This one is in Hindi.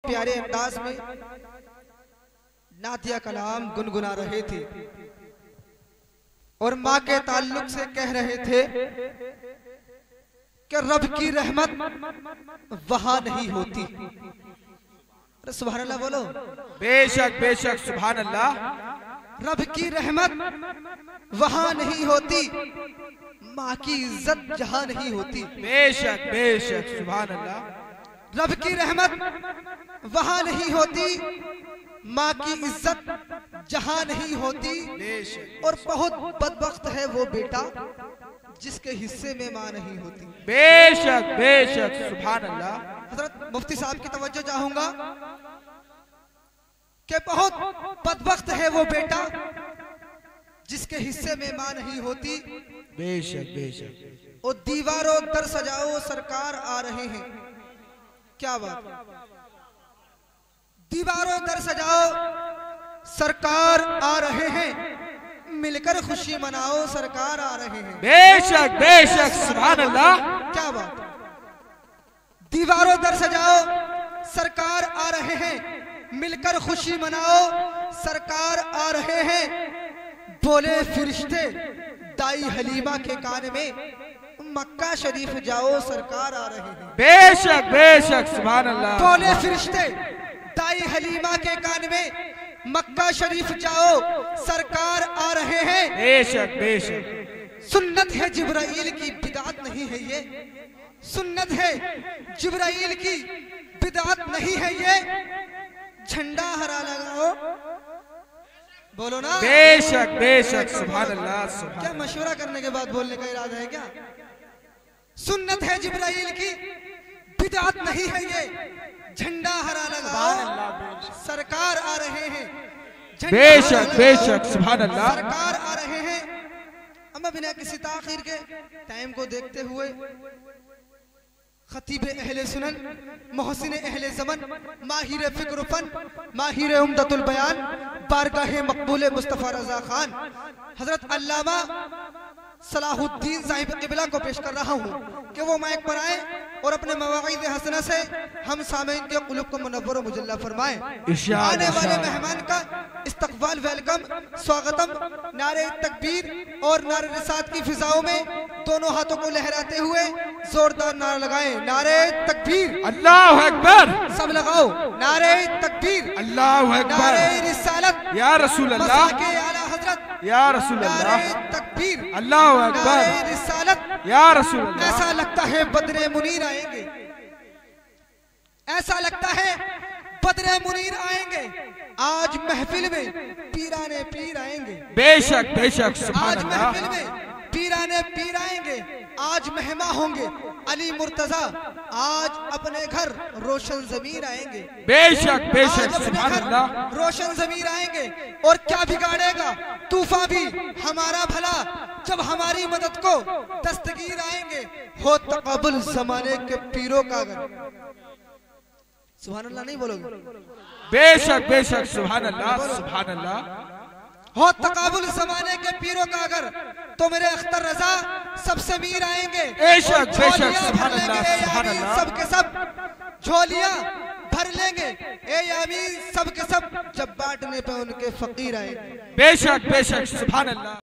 प्यारे अंदाज में नातिया कलाम गुनगुना रहे थे और माँ के ताल्लुक से कह रहे थे कि रब की रहमत वहां नहीं होती। अरे सुभान अल्लाह बोलो। बेशक बेशक सुभान अल्लाह। रब की रहमत वहां नहीं होती, माँ की इज्जत जहां नहीं होती। बेशक बेशक सुभान अल्लाह। रब की रहमत वहां नहीं होती, माँ की इज्जत जहां नहीं होती। और बहुत बदबख्त है वो बेटा जिसके हिस्से में माँ नहीं होती। बेशक बेशक सुभान अल्लाह। हजरत मुफ्ती साहब की तवज्जो चाहूंगा कि बहुत बदबख्त है वो बेटा जिसके हिस्से में माँ नहीं होती। बेशक बेशक। और दीवारों दर सजाओ सरकार आ रहे हैं। क्या बात। दीवारों दर सजाओ सरकार आ रहे हैं, मिलकर खुशी मनाओ सरकार आ रहे हैं। बेशक बेशक सुभान अल्लाह। क्या बात। दीवारों दर सजाओ सरकार आ रहे हैं, मिलकर खुशी मनाओ सरकार आ रहे हैं। बोले फिरिश्ते दाई हलीमा के कान में, मक्का शरीफ जाओ सरकार आ रहे हैं। बेशक बेशक सुभान अल्लाह। बोले फिरिश्ते दाई हलीमा के कान में, मक्का शरीफ जाओ सरकार आ रहे हैं। बेशक बेशक। सुन्नत है जिब्राइल की बिदात नहीं है ये, सुन्नत है जिब्राइल की बिदात नहीं है ये। झंडा हरा लगाओ बोलो ना। बेशक बेशक सुभान अल्लाह। क्या मशवरा करने के बाद बोलने का इरादा है क्या? सुन्नत है जिब्राइल की बिदात नहीं है ये। झंडा हरा लगाओ सरकार आ रहे हैं। बेशक बेशक सुभान अल्लाह। सरकार आ रहे हैं। अम्मा बिना किसी ताखीर के टाइम को देखते हुए खतीब अहले सुनन, मोहसिन अहले ज़मन, माहिर फिक्र फन, माहिर उम्दतुल बयान, बारगाहे मकबूल मुस्तफ़ा रज़ा खान हजरत अल्लामा सलाहुद्दीन साहिब क़िबला को पेश कर रहा हूँ कि वो माइक पर आए और अपने मवाक़िद हसना से हम सामीन के क़ुलूब को मुनव्वर व मुजल्ला फरमाएं। आने वाले मेहमान का इस्तक़बाल, वेलकम, स्वागतम, नारे तकबीर और नारे रिसात की फिजाओं में दोनों हाथों को लहराते हुए जोरदार नारा लगाएं। नारे तकबीर अल्लाहु अकबर। सब लगाओ नारे तकबीर अल्लाहु अकबर। नारे रिसालत या रसूल अल्लाह, के आला हजरत या रसूल अल्लाह। नारे तकबीर अल्लाहु अकबर। नारे रिसालत या रसूल अल्लाह। ऐसा लगता है बदरे मुनीर आएंगे, ऐसा लगता है बदरे मुनीर आएंगे। आज महफिल में पीराने पीर आएंगे। बेशक बेशक सुभान आज अल्लाह। महफिल में पीराने पीर आएंगे। आज मेहमा होंगे अली मुर्तजा, आज अपने घर रोशन जमीर आएंगे। बेशक बेशक आज अपने सुभान घर अल्लाह। रोशन जमीर आएंगे। और क्या बिगाड़ेगा तूफा भी हमारा भला, जब हमारी मदद को दस्तगीर आएंगे। हो तक़ब्बुल ज़माने के पीरों का अगर सुभान अल्लाह नहीं बोलोगे? बेशक बेशक सुभान अल्लाह सुभान अल्लाह। हो तक़ब्बुल ज़माने के पीरों का अगर, तो मेरे अख्तर रजा सबसे मीर आएंगे। बेशक बेशक सुभान अल्लाह सुभान अल्लाह। सब के सब झोलियां भर लेंगे ए यामीन सब के सब, जब बांटने पे उनके फकीर आएंगे। बेशक बेशक सुभान अल्लाह।